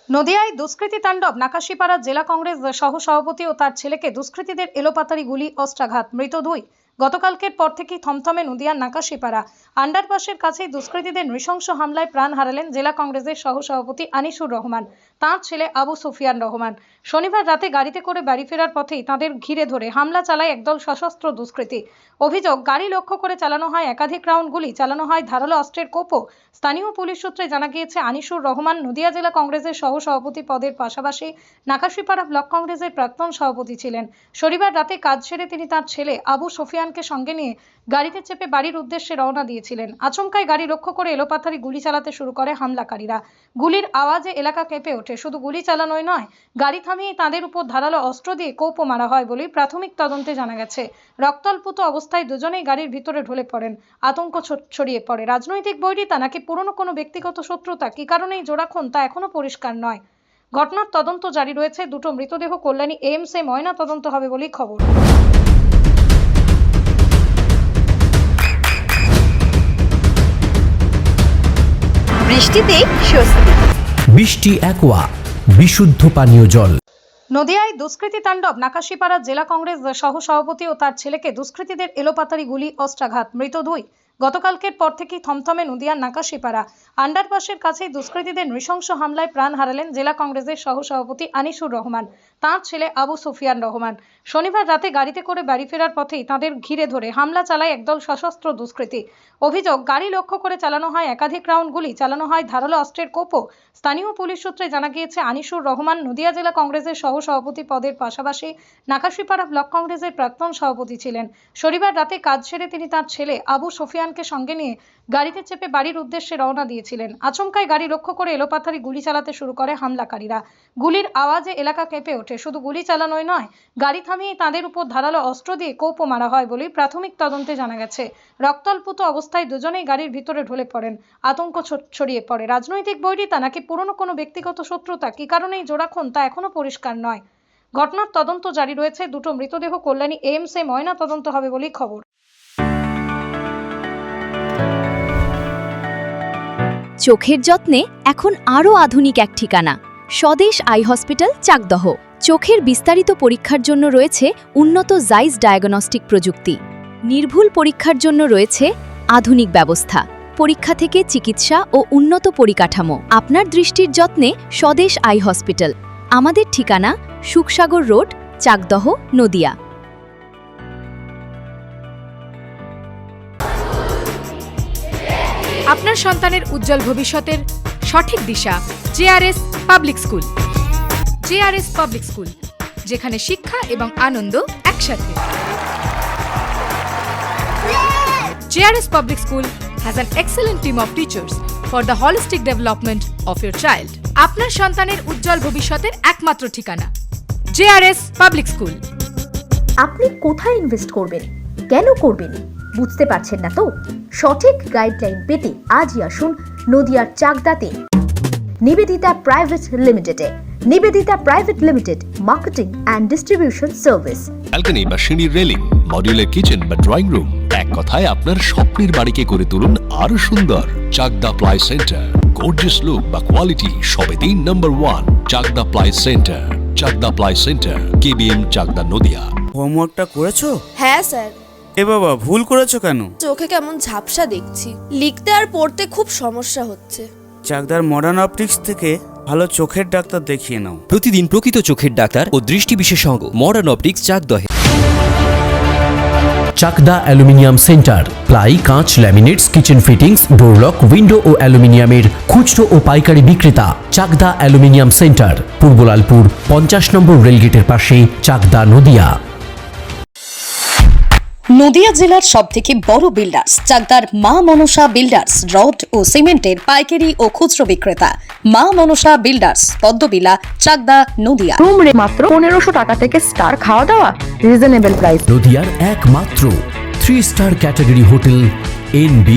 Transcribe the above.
নদিয়ায় দুষ্কৃতী তাণ্ডব। নাকাশীপাড়া জেলা কংগ্রেস সহ সভাপতি ও তার ছেলেকে দুষ্কৃতীদের এলোপাতাড়ি গুলি, অস্ত্রাঘাত, মৃত দুই। গতকালকের পর থেকেই থমথমে নদিয়ার নাকাশীপাড়া আন্ডারপাসের কাছেই দুষ্কৃতীদের নৃশংস হামলায় প্রাণ হারালেন জেলা কংগ্রেসের সহ সভাপতি আনিসুর রহমান, তাঁর ছেলে আবু সুফিয়ান রহমান। শনিবার রাতে গাড়িতে করে বাড়ি ফেরার পথেই তাদের ঘিরে ধরে হামলা চালায় একদল সশস্ত্র দুষ্কৃতী। অভিযোগ, গাড়ি লক্ষ্য করে চালানো হয় একাধিক রাউন্ড গুলি, চালানো হয় ধারালো অস্ত্রের কোপও। স্থানীয় পুলিশ সূত্রে জানা গিয়েছে, আনিসুর রহমান নদিয়া জেলা কংগ্রেসের সহ সভাপতি পদের পাশাপাশি নাকাশীপাড়া ব্লক কংগ্রেসের প্রাক্তন সভাপতি ছিলেন। শনিবার রাতে কাজ সেরে তিনি তার ছেলে আবু সুফিয়ানকে সঙ্গে নিয়ে গাড়িতে চেপে বাড়ির উদ্দেশ্যে রওনা দিয়েছিলেন। আচমকাই গাড়ি লক্ষ্য করে এলোপাথারি গুলি চালাতে শুরু করে হামলাকারীরা। গুলির আওয়াজে এলাকা কেঁপে ওঠে। শুধু গুলি চালানোই নয়, গাড়ি থামিয়ে তাদের উপর ধারালো অস্ত্র দিয়ে কোপও মারা হয় বলেই প্রাথমিক তদন্তে জানা গেছে। রক্তাল্পুত অবস্থায় দুজনেই গাড়ির ভিতরে ঢলে পড়েন। আতঙ্ক ছড়িয়ে পড়ে। রাজনৈতিক বৈরিতা নাকি পুরনো কোনো ব্যক্তিগত শত্রুতা, কি কারণেই জোড়াক্ষণ তা এখনো পরিষ্কার নয়। ঘটনার তদন্ত জারি রয়েছে। দুটো মৃতদেহ কল্যাণী এমসে ময়না তদন্ত হবে বলেই খবর। বৃষ্টিতে স্বস্তি। বৃষ্টি অ্যাকোয়া, বিশুদ্ধ পানীয় জল। নদিয়ায় দুষ্কৃতী তাণ্ডব। নাকাশীপাড়া জেলা কংগ্রেস সহ সভাপতি ও তার ছেলেকে দুষ্কৃতীদের এলোপাতাড়ি গুলি, অস্ত্রাঘাত, মৃত দুই। গতকালকের পর থেকেই থমথমে নদিয়ার নাকাশীপাড়া আন্ডারপাসের কাছেই দুষ্কৃতীদের নৃশংস হামলায় প্রাণ হারালেন জেলা কংগ্রেসের সহ সভাপতি আনিসুর রহমান, তাঁর ছেলে আবু সুফিয়ান রহমান। শনিবার রাতে গাড়িতে করে বাড়ি ফেরার পথেই তাদের ঘিরে ধরে হামলা চালায় একদল সশস্ত্র দুষ্কৃতী। অভিযোগ, গাড়ি লক্ষ্য করে চালানো হয় একাধিক রাউন্ড গুলি, চালানো হয় ধারালো অস্ত্রের কোপও। স্থানীয় পুলিশ সূত্রে জানা গিয়েছে, আনিসুর রহমান নদিয়া জেলা কংগ্রেসের সহ সভাপতি পদের পাশাপাশি নাকাশীপাড়া ব্লক কংগ্রেসের প্রাক্তন সভাপতি ছিলেন। শনিবার রাতে কাজ সেরে তিনি তার ছেলে আবু সুফিয়ানকে সঙ্গে নিয়ে গাড়িতে চেপে বাড়ির উদ্দেশ্যে রওনা দিয়েছিলেন। আচমকাই গাড়ি লক্ষ্য করে এলোপাথারি গুলি চালাতে শুরু করে হামলাকারীরা। গুলির আওয়াজে এলাকা কেঁপে ওঠে। শুধু গুলি চালানোই নয়, গাড়ি থামিয়ে তাদের উপর ধারালো অস্ত্র দিয়ে কোপও মারা হয় বলেই প্রাথমিক তদন্তে জানা গেছে। রক্তাল্পুত অবস্থায় দুজনেই গাড়ির ভিতরে ঢলে পড়েন। আতঙ্ক ছড়িয়ে পড়ে। রাজনৈতিক বৈরিতা নাকি পুরনো কোনো ব্যক্তিগত শত্রুতা, কি কারণেই জোড়াক্ষণ তা এখনো পরিষ্কার নয়। ঘটনার তদন্ত জারি রয়েছে। দুটো মৃতদেহ কল্যাণী এমসে ময়না তদন্ত হবে বলেই খবর। চোখের যত্নে এখন আরও আধুনিক এক ঠিকানা, স্বদেশ আই হসপিটাল, চাকদহ। চোখের বিস্তারিত পরীক্ষার জন্য রয়েছে উন্নত জাইস ডায়াগনস্টিক প্রযুক্তি। নির্ভুল পরীক্ষার জন্য রয়েছে আধুনিক ব্যবস্থা, পরীক্ষা থেকে চিকিৎসা ও উন্নত পরিকাঠামো। আপনার দৃষ্টির যত্নে স্বদেশ আই হসপিটাল। আমাদের ঠিকানা সুখসাগর রোড, চাকদহ, নদিয়া। আপনার সন্তানের উজ্জ্বল ভবিষ্যতের সঠিক দিশা JRS public school. JRS public school, যেখানে শিক্ষা এবং আনন্দ একসাথে। JRS public school has an excellent team of teachers for the holistic development of your child. আপনার সন্তানের উজ্জ্বল ভবিষ্যতের একমাত্র ঠিকানা জেআরএস পাবলিক স্কুল। আপনি কোথায় ইনভেস্ট করবেন, কেন করবেন, বুঝতে পারছেন না তো? সঠিক গাইডলাইন পেতে আজই আসুন নদিয়ার চাকদাতে নিবেদিতা প্রাইভেট লিমিটেডে। Nivedita private limited, marketing and distribution service. Balcony বা সিঁড়ির রেলিং, মডিউলার কিচেন বা ড্রয়িং রুম, এক কথায় আপনার স্বপ্নের বাড়িকে করে তুলুন আরো সুন্দর। Chakdah ply centre, gorgeous look বা কোয়ালিটি সবেতেই number 1। Chakdah ply centre, Chakdah ply centre, KBM, Chakdah, Nadia. হোমওয়ার্কটা করেছো? হ্যাঁ স্যার। এ বাবা, ভুল করেছো কেন? চোখে কেমন ঝাপসা দেখছি, লিখতে আর পড়তে খুব সমস্যা হচ্ছে। চাকদার মডার্ন অপটিক্স থেকে ভালো চোখের ডাক্তার দেখিয়ে নাও। প্রতিদিন প্রকৃত চোখের ডাক্তার ও দৃষ্টি বিশেষজ্ঞ মডার্ন অপটিক্স, চাকদহে। চাকদা অ্যালুমিনিয়াম সেন্টার, প্লাই, কাঁচ, laminates, kitchen fittings, door lock, window ও অ্যালুমিনিয়ামের খুচরো ও পাইকারি বিক্রেতা। চাকদা অ্যালুমিনিয়াম সেন্টার, পূর্বলালপুর 50 নম্বর রেলগেটের পাশে, চাকদা, নদিয়া। নদিয়া জেলার সবথেকে বড় বিল্ডার্স চাকদার মা মনসা বিল্ডার্স, রড ও সিমেন্টের পাইকারি ও খুচরো বিক্রেতা। মা মনসা বিল্ডার্স, পদ্মবিলা, চাকদা, নদিয়া। রুম রে মাত্র 1500 টাকা থেকে স্টার, খাওয়া দাওয়া রিজনেবল প্রাইস। নদিয়ার একমাত্র 3 স্টার ক্যাটাগরি হোটেল NB